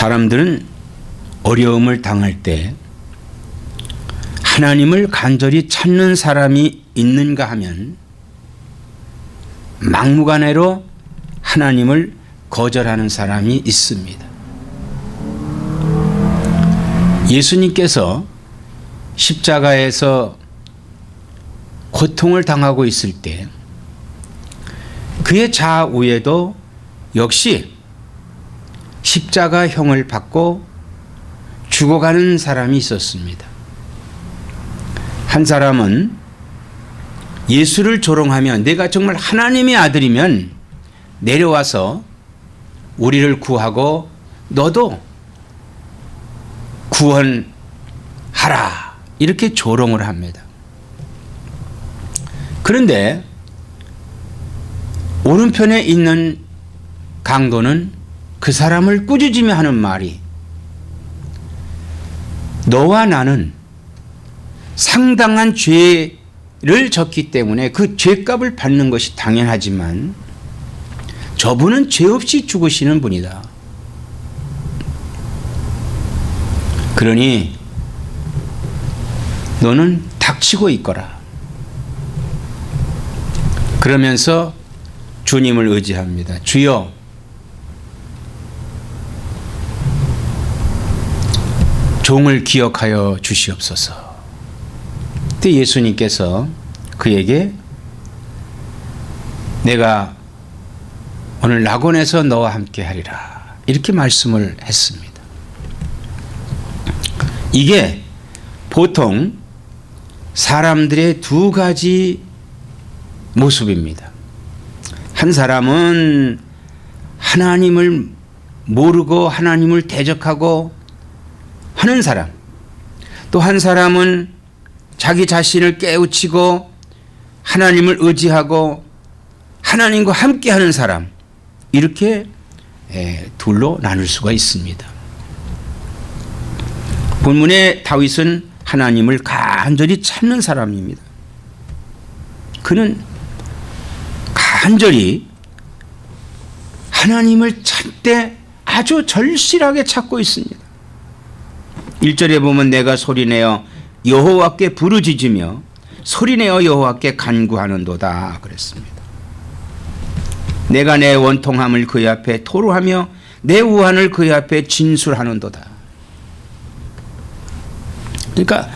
사람들은 어려움을 당할 때 하나님을 간절히 찾는 사람이 있는가 하면 막무가내로 하나님을 거절하는 사람이 있습니다. 예수님께서 십자가에서 고통을 당하고 있을 때 그의 좌우에도 역시 십자가형을 받고 죽어가는 사람이 있었습니다. 한 사람은 예수를 조롱하며 내가 정말 하나님의 아들이면 내려와서 우리를 구하고 너도 구원하라 이렇게 조롱을 합니다. 그런데 오른편에 있는 강도는 그 사람을 꾸짖으며 하는 말이 너와 나는 상당한 죄를 졌기 때문에 그 죄값을 받는 것이 당연하지만 저분은 죄 없이 죽으시는 분이다. 그러니 너는 닥치고 있거라. 그러면서 주님을 의지합니다. 주여, 종을 기억하여 주시옵소서. 그때 예수님께서 그에게 내가 오늘 낙원에서 너와 함께 하리라 이렇게 말씀을 했습니다. 이게 보통 사람들의 두 가지 모습입니다. 한 사람은 하나님을 모르고 하나님을 대적하고 하는 사람, 또 한 사람은 자기 자신을 깨우치고 하나님을 의지하고 하나님과 함께 하는 사람, 이렇게 둘로 나눌 수가 있습니다. 본문의 다윗은 하나님을 간절히 찾는 사람입니다. 그는 간절히 하나님을 찾되 아주 절실하게 찾고 있습니다. 1절에 보면 내가 소리내어 여호와께 부르짖으며 소리내어 여호와께 간구하는도다 그랬습니다. 내가 내 원통함을 그의 앞에 토로하며 내 우환을 그의 앞에 진술하는도다. 그러니까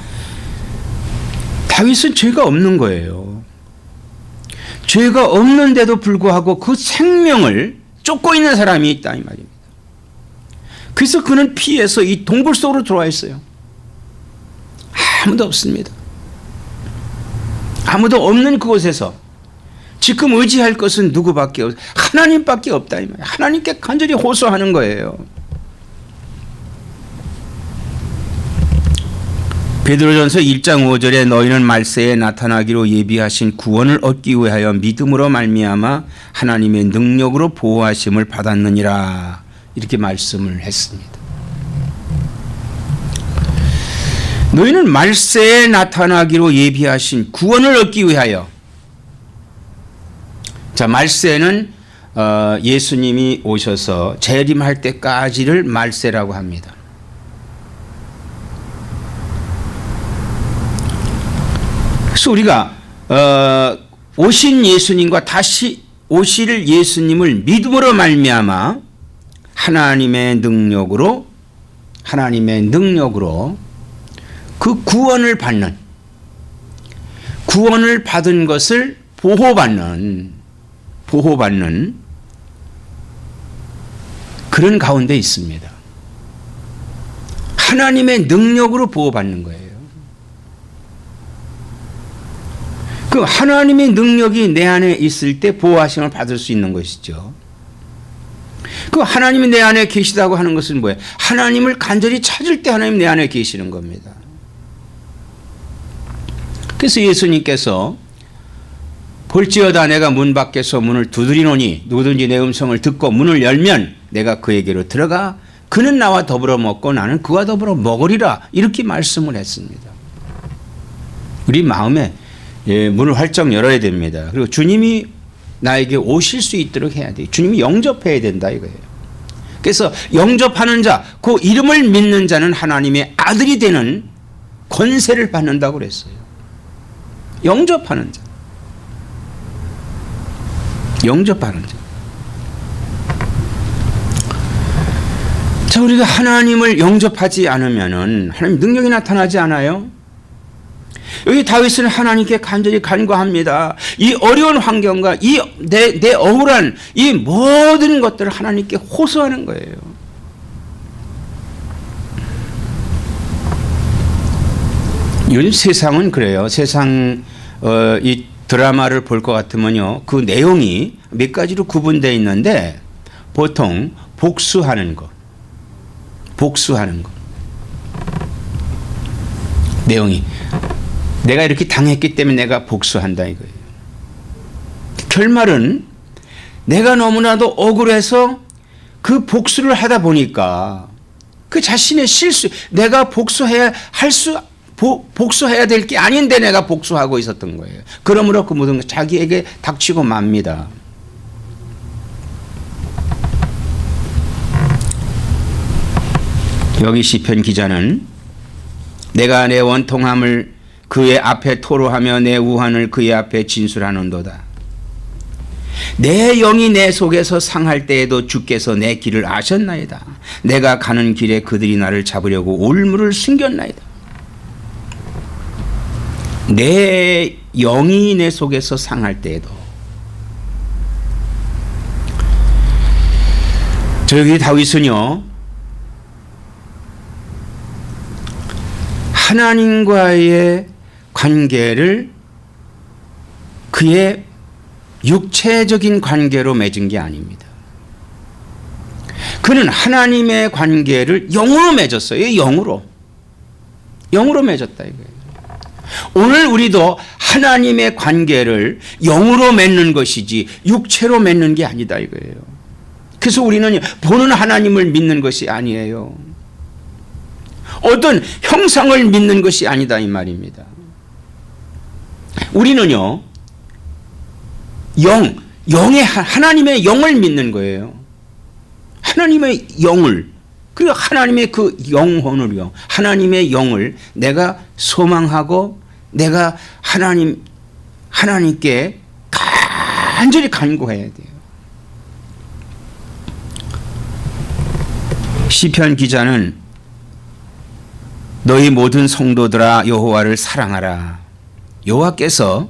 다윗은 죄가 없는 거예요. 죄가 없는데도 불구하고 그 생명을 쫓고 있는 사람이 있다 이 말입니다. 그래서 그는 피해서 이 동굴 속으로 들어와 있어요. 아무도 없습니다. 아무도 없는 그곳에서 지금 의지할 것은 누구밖에 없어요. 하나님밖에 없다 이 말이에요. 하나님께 간절히 호소하는 거예요. 베드로전서 1장 5절에 너희는 말세에 나타나기로 예비하신 구원을 얻기 위하여 믿음으로 말미암아 하나님의 능력으로 보호하심을 받았느니라 이렇게 말씀을 했습니다. 너희는 말세에 나타나기로 예비하신 구원을 얻기 위하여. 자, 말세는 예수님이 오셔서 재림할 때까지를 말세라고 합니다. 그래서 우리가 오신 예수님과 다시 오실 예수님을 믿음으로 말미암아 하나님의 능력으로 그 구원을 받은 것을 보호받는 그런 가운데 있습니다. 하나님의 능력으로 보호받는 거예요. 그 하나님의 능력이 내 안에 있을 때 보호하심을 받을 수 있는 것이죠. 그 하나님이 내 안에 계시다고 하는 것은 뭐예요? 하나님을 간절히 찾을 때 하나님 내 안에 계시는 겁니다. 그래서 예수님께서 볼지어다 내가 문 밖에서 문을 두드리노니 누구든지 내 음성을 듣고 문을 열면 내가 그에게로 들어가 그는 나와 더불어 먹고 나는 그와 더불어 먹으리라 이렇게 말씀을 했습니다. 우리 마음에 문을 활짝 열어야 됩니다. 그리고 주님이 나에게 오실 수 있도록 해야 돼요. 주님이 영접해야 된다 이거예요. 그래서 영접하는 자, 그 이름을 믿는 자는 하나님의 아들이 되는 권세를 받는다고 그랬어요. 영접하는 자. 영접하는 자. 자, 우리가 하나님을 영접하지 않으면은 하나님 능력이 나타나지 않아요? 여기 다윗은 하나님께 간절히 간구합니다. 이 어려운 환경과 이 내 억울한 이 모든 것들을 하나님께 호소하는 거예요. 요즘 세상은 그래요. 세상 이 드라마를 볼 것 같으면요, 그 내용이 몇 가지로 구분되어 있는데 보통 복수하는 것, 내용이 내가 이렇게 당했기 때문에 내가 복수한다 이거예요. 결말은 내가 너무나도 억울해서 그 복수를 하다 보니까 그 자신의 실수, 내가 복수해야 될 게 아닌데 내가 복수하고 있었던 거예요. 그러므로 그 모든 것 자기에게 닥치고 맙니다. 여기 시편 기자는 내가 내 원통함을 그의 앞에 토로하며 내 우환을 그의 앞에 진술하는도다. 내 영이 내 속에서 상할 때에도 주께서 내 길을 아셨나이다. 내가 가는 길에 그들이 나를 잡으려고 올무를 숨겼나이다. 내 영이 내 속에서 상할 때에도. 저기 다윗은요, 하나님과의 관계를 그의 육체적인 관계로 맺은 게 아닙니다. 그는 하나님의 관계를 영으로 맺었어요. 영으로 맺었다 이거예요. 오늘 우리도 하나님의 관계를 영으로 맺는 것이지 육체로 맺는 게 아니다 이거예요. 그래서 우리는 보는 하나님을 믿는 것이 아니에요. 어떤 형상을 믿는 것이 아니다 이 말입니다. 우리는요, 하나님의 영을 믿는 거예요. 하나님의 영을, 그리고 하나님의 그 영혼을요, 하나님의 영을 내가 소망하고 내가 하나님께 간절히 간구해야 돼요. 시편 기자는 너희 모든 성도들아 여호와를 사랑하라. 여호와께서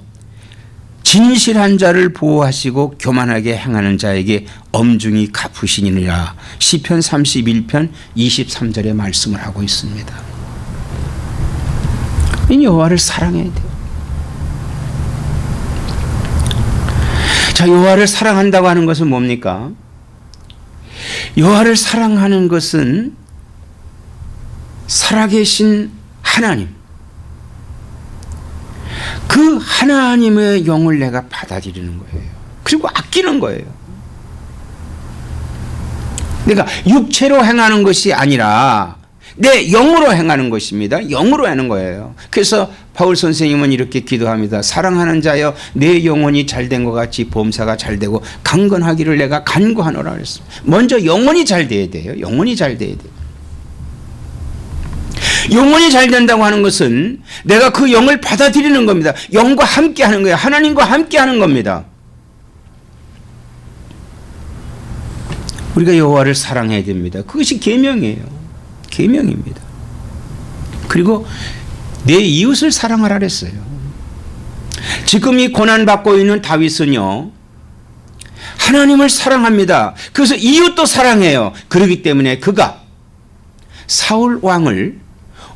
진실한 자를 보호하시고 교만하게 행하는 자에게 엄중히 갚으시니라. 시편 31편 23절의 말씀을 하고 있습니다. 이 여호와를 사랑해야 돼요. 자, 여호와를 사랑한다고 하는 것은 뭡니까? 여호와를 사랑하는 것은 살아계신 하나님, 그 하나님의 영을 내가 받아들이는 거예요. 그리고 아끼는 거예요. 내가 육체로 행하는 것이 아니라 내 영으로 행하는 것입니다. 영으로 하는 거예요. 그래서 바울 선생님은 이렇게 기도합니다. 사랑하는 자여 내 영혼이 잘된 것 같이 범사가 잘되고 강건하기를 내가 간구하노라 그랬어요. 먼저 영혼이 잘 돼야 돼요. 영혼이 잘 돼야 돼요. 영혼이 잘 된다고 하는 것은 내가 그 영을 받아들이는 겁니다. 영과 함께 하는 거예요. 하나님과 함께 하는 겁니다. 우리가 여호와를 사랑해야 됩니다. 그것이 계명이에요. 계명입니다. 그리고 내 이웃을 사랑하라 그랬어요. 지금 이 고난받고 있는 다윗은요, 하나님을 사랑합니다. 그래서 이웃도 사랑해요. 그렇기 때문에 그가 사울 왕을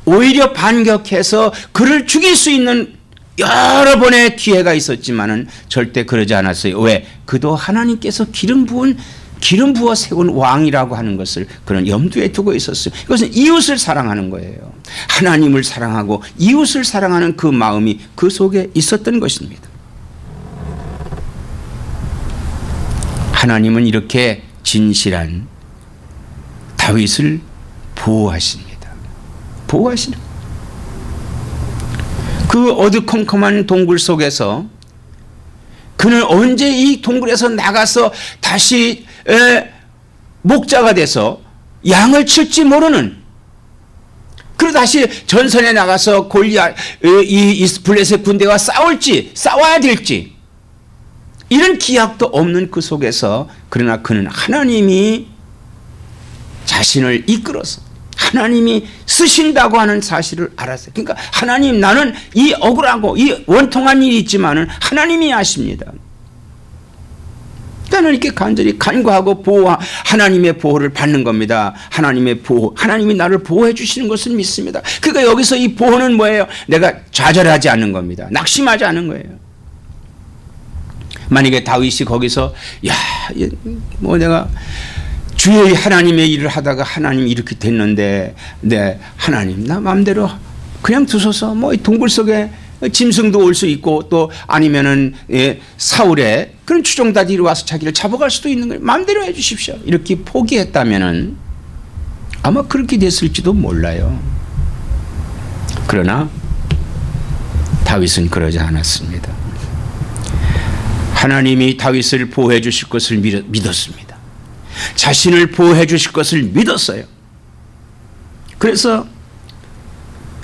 오히려 반격해서 그를 죽일 수 있는 여러 번의 기회가 있었지만은 절대 그러지 않았어요. 왜? 그도 하나님께서 기름 부어 세운 왕이라고 하는 것을 그는 염두에 두고 있었어요. 이것은 이웃을 사랑하는 거예요. 하나님을 사랑하고 이웃을 사랑하는 그 마음이 그 속에 있었던 것입니다. 하나님은 이렇게 진실한 다윗을 보호하십니다. 보호하시는 그 어두컴컴한 동굴 속에서 그는 언제 이 동굴에서 나가서 다시 목자가 돼서 양을 칠지 모르는, 그리고 다시 전선에 나가서 골리앗 이 블레셋 군대와 싸워야 될지, 이런 기약도 없는 그 속에서, 그러나 그는 하나님이 자신을 이끌어서 하나님이 쓰신다고 하는 사실을 알았어요. 그러니까 하나님, 나는 이 억울하고 이 원통한 일이 있지만은 하나님이 아십니다. 나는 이렇게 간절히 간구하고 하나님의 보호를 받는 겁니다. 하나님의 보호, 하나님이 나를 보호해 주시는 것을 믿습니다. 그러니까 여기서 이 보호는 뭐예요? 내가 좌절하지 않는 겁니다. 낙심하지 않은 거예요. 만약에 다윗이 거기서 내가 주의 하나님의 일을 하다가 하나님이 이렇게 됐는데, 네, 하나님 나 마음대로 그냥 두소서. 동굴 속에 짐승도 올 수 있고, 또 아니면은 사울의 그런 추종자들이 와서 자기를 잡아갈 수도 있는 거예요. 마음대로 해 주십시오. 이렇게 포기했다면은 아마 그렇게 됐을지도 몰라요. 그러나 다윗은 그러지 않았습니다. 하나님이 다윗을 보호해 주실 것을 믿었습니다. 자신을 보호해 주실 것을 믿었어요. 그래서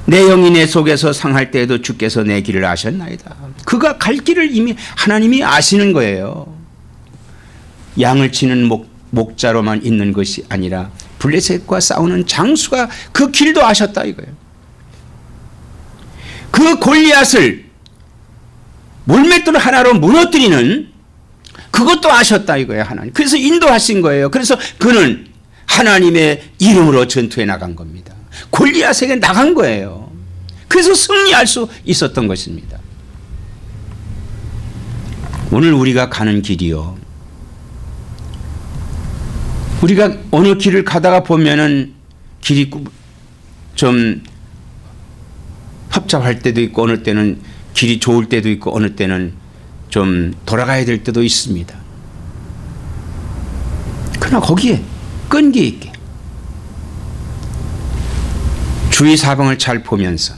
내 영이 내 속에서 상할 때에도 주께서 내 길을 아셨나이다. 그가 갈 길을 이미 하나님이 아시는 거예요. 양을 치는 목자로만 있는 것이 아니라 블레셋과 싸우는 장수가 그 길도 아셨다 이거예요. 그 골리앗을 몰맷돌 하나로 무너뜨리는 그것도 아셨다 이거예요, 하나님. 그래서 인도하신 거예요. 그래서 그는 하나님의 이름으로 전투에 나간 겁니다. 골리앗에게 나간 거예요. 그래서 승리할 수 있었던 것입니다. 오늘 우리가 가는 길이요, 우리가 어느 길을 가다가 보면은 길이 좀 합잡할 때도 있고, 어느 때는 길이 좋을 때도 있고, 어느 때는 좀 돌아가야 될 때도 있습니다. 그러나 거기에 끈기 있게 주위 사방을 잘 보면서,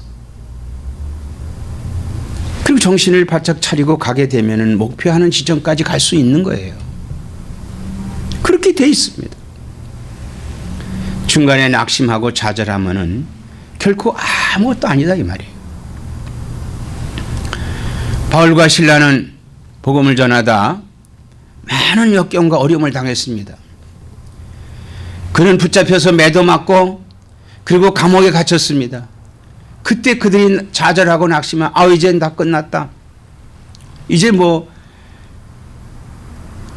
그리고 정신을 바짝 차리고 가게 되면은 목표하는 지점까지 갈 수 있는 거예요. 그렇게 돼 있습니다. 중간에 낙심하고 좌절하면은 결코 아무것도 아니다 이 말이에요. 바울과 실라는 복음을 전하다 많은 역경과 어려움을 당했습니다. 그는 붙잡혀서 매도 맞고 그리고 감옥에 갇혔습니다. 그때 그들이 좌절하고 낙심하면 이젠 다 끝났다. 이제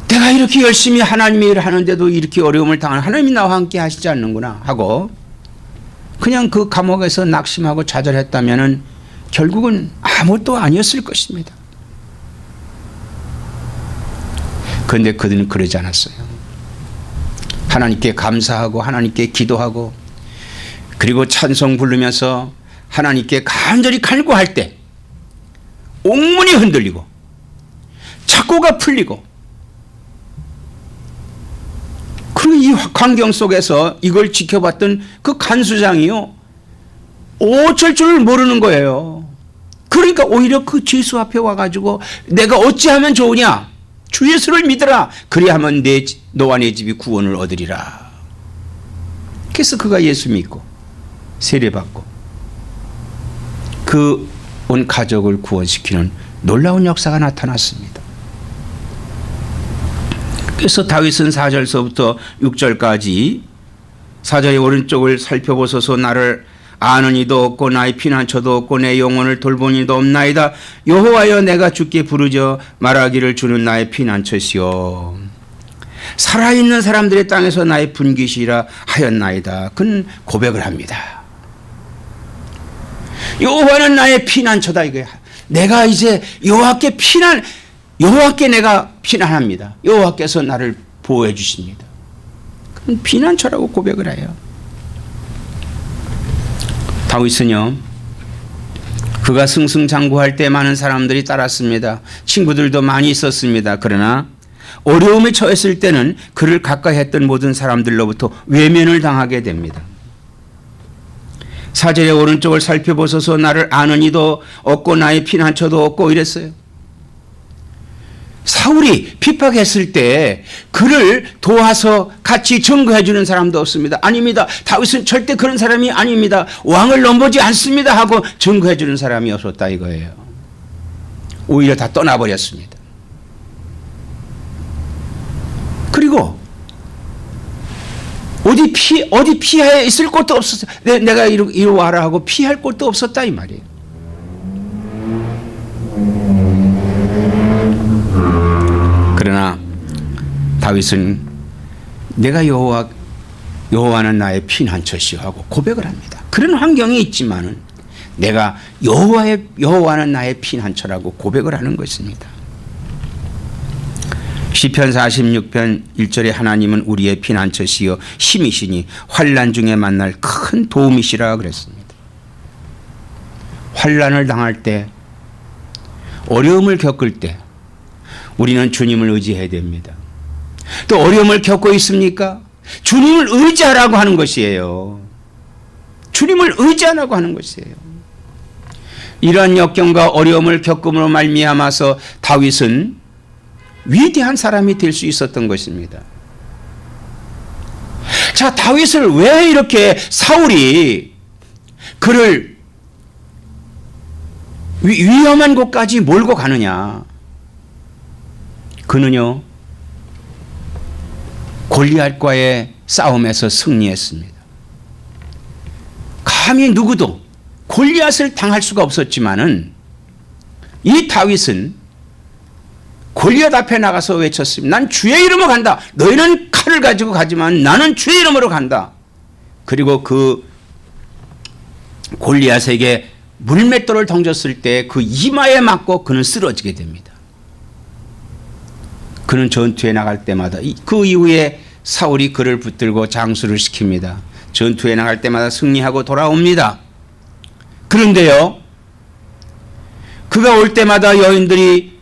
내가 이렇게 열심히 하나님의 일을 하는데도 이렇게 어려움을 당하는, 하나님이 나와 함께 하시지 않는구나 하고 그냥 그 감옥에서 낙심하고 좌절했다면은 결국은 아무것도 아니었을 것입니다. 그런데 그들은 그러지 않았어요. 하나님께 감사하고 하나님께 기도하고 그리고 찬송 부르면서 하나님께 간절히 간구할 때 옥문이 흔들리고 착고가 풀리고, 그리고 이 환경 속에서 이걸 지켜봤던 그 간수장이요, 어쩔 줄 모르는 거예요. 그러니까 오히려 그 죄수 앞에 와가지고 내가 어찌하면 좋으냐, 주 예수를 믿어라, 그리하면 너와 내 집이 구원을 얻으리라. 그래서 그가 예수 믿고 세례받고 그 온 가족을 구원시키는 놀라운 역사가 나타났습니다. 그래서 다윗은 4절서부터 6절까지, 4절의 오른쪽을 살펴보소서, 나를 아는 이도 없고 나의 피난처도 없고 내 영혼을 돌본 이도 없나이다. 여호와여, 내가 주께 부르짖어 말하기를 주는 나의 피난처시오. 살아있는 사람들의 땅에서 나의 분깃이라 하였나이다. 그는 고백을 합니다. 여호와는 나의 피난처다 이거야. 내가 이제 여호와께 내가 피난합니다. 여호와께서 나를 보호해 주십니다. 그건 피난처라고 고백을 해요. 다윗은요, 그가 승승장구할 때 많은 사람들이 따랐습니다. 친구들도 많이 있었습니다. 그러나 어려움에 처했을 때는 그를 가까이 했던 모든 사람들로부터 외면을 당하게 됩니다. 4절의 오른쪽을 살펴보소서, 나를 아는 이도 없고 나의 피난처도 없고 이랬어요. 사울이 핍박했을 때 그를 도와서 같이 증거해 주는 사람도 없습니다. 아닙니다. 다윗은 절대 그런 사람이 아닙니다. 왕을 넘보지 않습니다 하고 증거해 주는 사람이 없었다 이거예요. 오히려 다 떠나버렸습니다. 그리고 어디 피해 있을 곳도 없었어요. 내가 이리 와라 하고 피할 곳도 없었다 이 말이에요. 그러나 다윗은 내가 여호와는 나의 피난처시오 하고 고백을 합니다. 그런 환경이 있지만은 내가 여호와는 나의 피난처라고 고백을 하는 것입니다. 시편 46편 1절에 하나님은 우리의 피난처시요 힘이시니 환난 중에 만날 큰 도움이시라 그랬습니다. 환난을 당할 때, 어려움을 겪을 때 우리는 주님을 의지해야 됩니다. 또 어려움을 겪고 있습니까? 주님을 의지하라고 하는 것이에요. 주님을 의지하라고 하는 것이에요. 이러한 역경과 어려움을 겪음으로 말미암아서 다윗은 위대한 사람이 될 수 있었던 것입니다. 자, 다윗을 왜 이렇게 사울이 그를 위험한 곳까지 몰고 가느냐? 그는요, 골리앗과의 싸움에서 승리했습니다. 감히 누구도 골리앗을 당할 수가 없었지만은 이 다윗은 골리앗 앞에 나가서 외쳤습니다. 난 주의 이름으로 간다. 너희는 칼을 가지고 가지만 나는 주의 이름으로 간다. 그리고 그 골리앗에게 물맷돌을 던졌을 때 그 이마에 맞고 그는 쓰러지게 됩니다. 그는 전투에 나갈 때마다 그 이후에 사울이 그를 붙들고 장수를 시킵니다. 전투에 나갈 때마다 승리하고 돌아옵니다. 그런데요, 그가 올 때마다 여인들이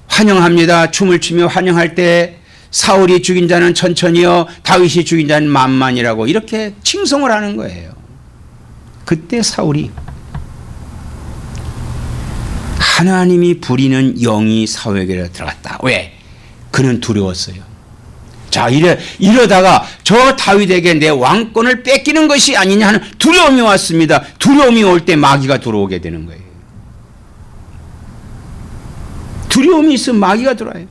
환영합니다. 춤을 추며 환영할 때 사울이 죽인 자는 천천히요, 다윗이 죽인 자는 만만이라고 이렇게 칭송을 하는 거예요. 그때 사울이 하나님이 부리는 영이 사울에게 들어갔다. 왜? 그는 두려웠어요. 자, 이러다가 저 다윗에게 내 왕권을 뺏기는 것이 아니냐 하는 두려움이 왔습니다. 두려움이 올 때 마귀가 들어오게 되는 거예요. 두려움이 있으면 마귀가 들어와요.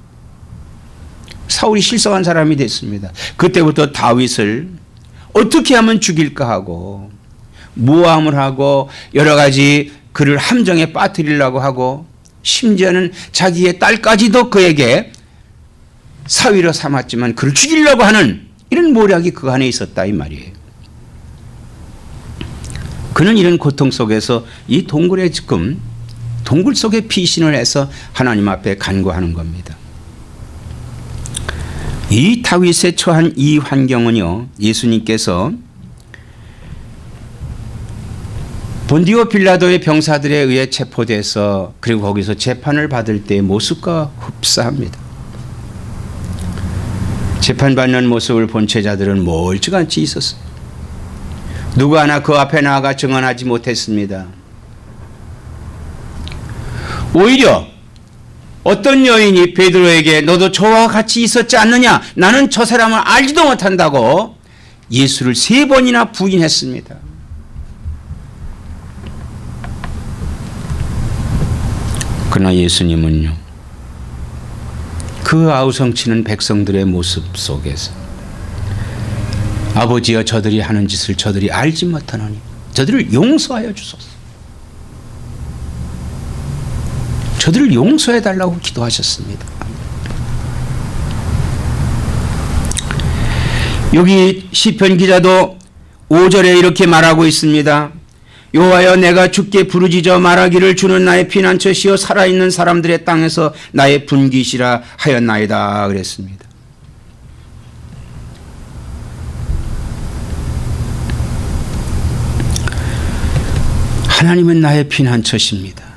사울이 실성한 사람이 됐습니다. 그때부터 다윗을 어떻게 하면 죽일까 하고 모함을 하고 여러 가지 그를 함정에 빠뜨리려고 하고 심지어는 자기의 딸까지도 그에게 사위로 삼았지만 그를 죽이려고 하는 이런 모략이 그 안에 있었다 이 말이에요. 그는 이런 고통 속에서 이 동굴에 지금 동굴 속에 피신을 해서 하나님 앞에 간구하는 겁니다. 이 다윗에 처한 이 환경은요, 예수님께서 본디오 빌라도의 병사들에 의해 체포돼서 그리고 거기서 재판을 받을 때의 모습과 흡사합니다. 재판받는 모습을 본 제자들은 멀찌감치 있었어요. 누구 하나 그 앞에 나아가 증언하지 못했습니다. 오히려 어떤 여인이 베드로에게 너도 저와 같이 있었지 않느냐? 나는 저 사람을 알지도 못한다고 예수를 3번이나 부인했습니다. 그러나 예수님은요, 그 아우성치는 백성들의 모습 속에서 아버지여 저들이 하는 짓을 저들이 알지 못하노니 저들을 용서하여 주소서. 저들을 용서해 달라고 기도하셨습니다. 여기 시편 기자도 5절에 이렇게 말하고 있습니다. 여호와여 내가 주께 부르짖어 말하기를 주는 나의 피난처시여 살아있는 사람들의 땅에서 나의 분깃이라 하였나이다 그랬습니다. 하나님은 나의 피난처십니다.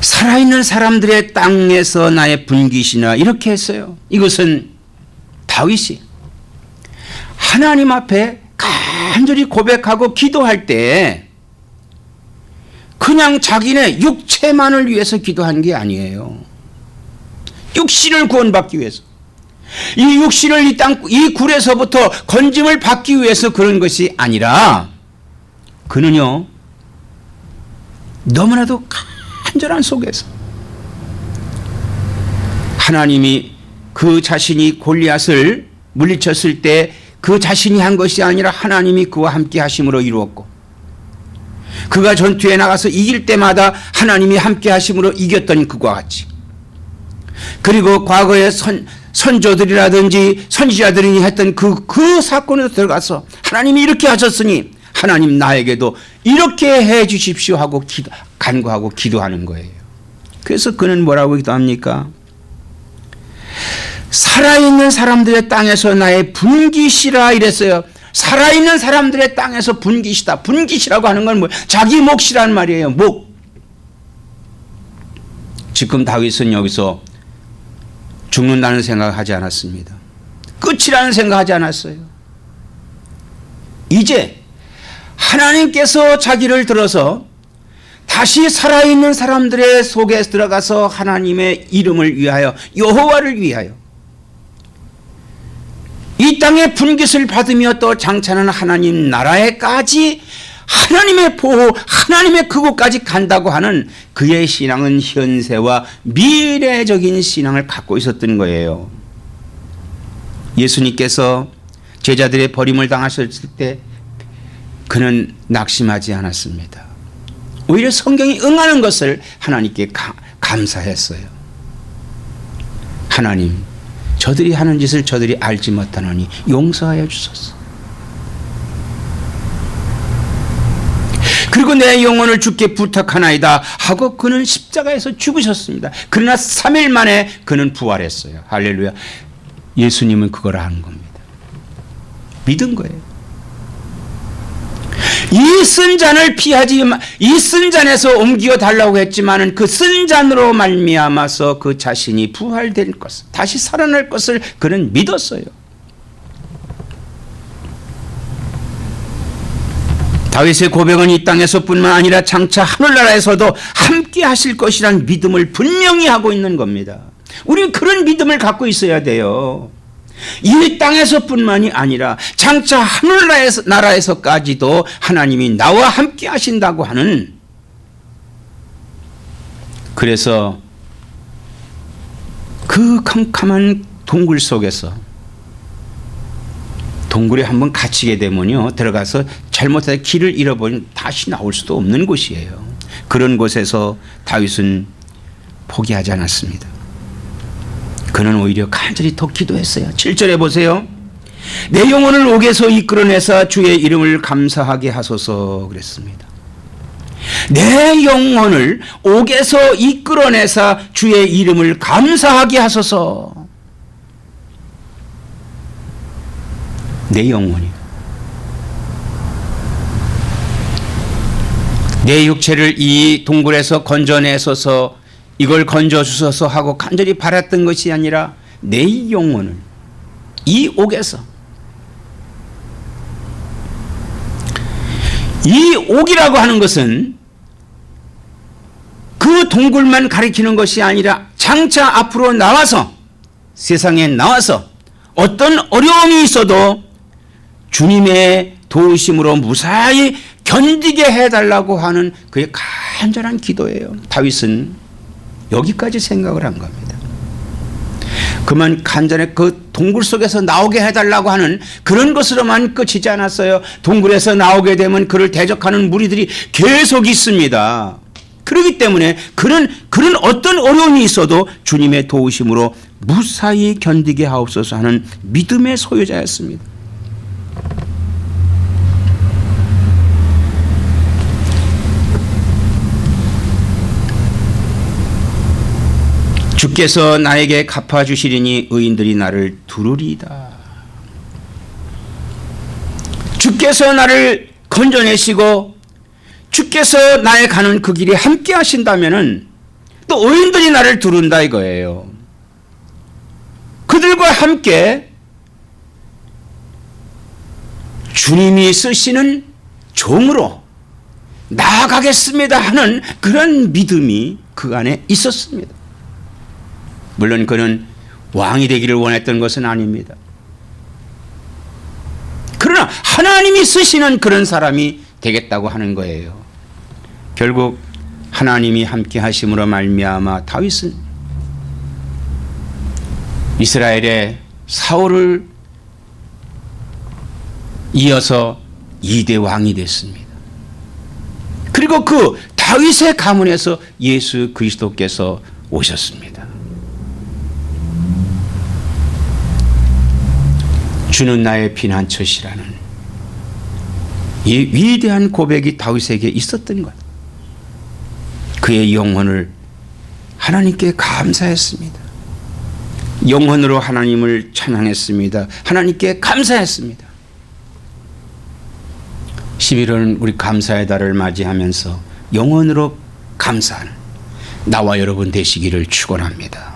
살아있는 사람들의 땅에서 나의 분깃이나 이렇게 했어요. 이것은 다윗이 하나님 앞에 간절히 고백하고 기도할 때 그냥 자기네 육체만을 위해서 기도한 게 아니에요. 육신을 구원받기 위해서. 이 육신을 이 굴에서부터 건짐을 받기 위해서 그런 것이 아니라 그는요 너무나도 간절한 속에서 하나님이 그 자신이 골리앗을 물리쳤을 때 그 자신이 한 것이 아니라 하나님이 그와 함께 하심으로 이루었고, 그가 전투에 나가서 이길 때마다 하나님이 함께 하심으로 이겼던 그와 같이, 그리고 과거의 선조들이라든지 선지자들이 했던 그 사건에 들어가서 하나님이 이렇게 하셨으니 하나님 나에게도 이렇게 해 주십시오 하고 간구하고 기도하는 거예요. 그래서 그는 뭐라고 기도합니까? 살아있는 사람들의 땅에서 나의 분깃이라 이랬어요. 살아있는 사람들의 땅에서 분깃이다. 분깃이라고 하는 건 뭐예요? 자기 몫이란 말이에요. 목. 지금 다윗은 여기서 죽는다는 생각을 하지 않았습니다. 끝이라는 생각하지 않았어요. 이제 하나님께서 자기를 들어서 다시 살아있는 사람들의 속에 들어가서 하나님의 이름을 위하여, 여호와를 위하여 이 땅의 분깃을 받으며 또 장차는 하나님 나라에까지 하나님의 보호, 하나님의 그곳까지 간다고 하는 그의 신앙은 현세와 미래적인 신앙을 갖고 있었던 거예요. 예수님께서 제자들의 버림을 당하셨을 때 그는 낙심하지 않았습니다. 오히려 성경이 응하는 것을 하나님께 감사했어요. 하나님, 저들이 하는 짓을 저들이 알지 못하노니 용서하여 주소서. 그리고 내 영혼을 주께 부탁하나이다 하고 그는 십자가에서 죽으셨습니다. 그러나 3일 만에 그는 부활했어요. 할렐루야. 예수님은 그걸 아는 겁니다. 믿은 거예요. 이 쓴 잔을 피하지, 이 쓴 잔에서 옮겨 달라고 했지만은 그 쓴 잔으로 말미암아서 그 자신이 부활될 것을, 다시 살아날 것을 그는 믿었어요. 다윗의 고백은 이 땅에서뿐만 아니라 장차 하늘나라에서도 함께 하실 것이라는 믿음을 분명히 하고 있는 겁니다. 우리는 그런 믿음을 갖고 있어야 돼요. 이 땅에서뿐만이 아니라 장차 하늘나라에서까지도 하나님이 나와 함께 하신다고 하는, 그래서 그 캄캄한 동굴 속에서, 동굴에 한번 갇히게 되면요 들어가서 잘못해서 길을 잃어버리면 다시 나올 수도 없는 곳이에요. 그런 곳에서 다윗은 포기하지 않았습니다. 그는 오히려 간절히 더 기도했어요. 7절에 보세요. 내 영혼을 옥에서 이끌어내사 주의 이름을 감사하게 하소서 그랬습니다. 내 영혼을 옥에서 이끌어내사 주의 이름을 감사하게 하소서. 내 영혼이, 내 육체를 이 동굴에서 건져내소서, 이걸 건져주소서 하고 간절히 바랐던 것이 아니라 내 영혼을 이 옥에서, 이 옥이라고 하는 것은 그 동굴만 가리키는 것이 아니라 장차 앞으로 나와서, 세상에 나와서 어떤 어려움이 있어도 주님의 도우심으로 무사히 견디게 해달라고 하는 그의 간절한 기도예요. 다윗은 여기까지 생각을 한 겁니다. 그만 간절히 그 동굴 속에서 나오게 해달라고 하는 그런 것으로만 끝이지 않았어요. 동굴에서 나오게 되면 그를 대적하는 무리들이 계속 있습니다. 그렇기 때문에 그런 어떤 어려움이 있어도 주님의 도우심으로 무사히 견디게 하옵소서 하는 믿음의 소유자였습니다. 주께서 나에게 갚아주시리니 의인들이 나를 두르리이다. 주께서 나를 건져내시고 주께서 나의 가는 그 길에 함께 하신다면은 또 의인들이 나를 두른다 이거예요. 그들과 함께 주님이 쓰시는 종으로 나아가겠습니다 하는 그런 믿음이 그 안에 있었습니다. 물론 그는 왕이 되기를 원했던 것은 아닙니다. 그러나 하나님이 쓰시는 그런 사람이 되겠다고 하는 거예요. 결국 하나님이 함께 하심으로 말미암아 다윗은 이스라엘의 사울을 이어서 2대 왕이 됐습니다. 그리고 그 다윗의 가문에서 예수 그리스도께서 오셨습니다. 주는 나의 피난처시라는 이 위대한 고백이 다윗에게 있었던 것. 그의 영혼을 하나님께 감사했습니다. 영혼으로 하나님을 찬양했습니다. 하나님께 감사했습니다. 11월은 우리 감사의 달을 맞이하면서 영혼으로 감사하는 나와 여러분 되시기를 축원합니다.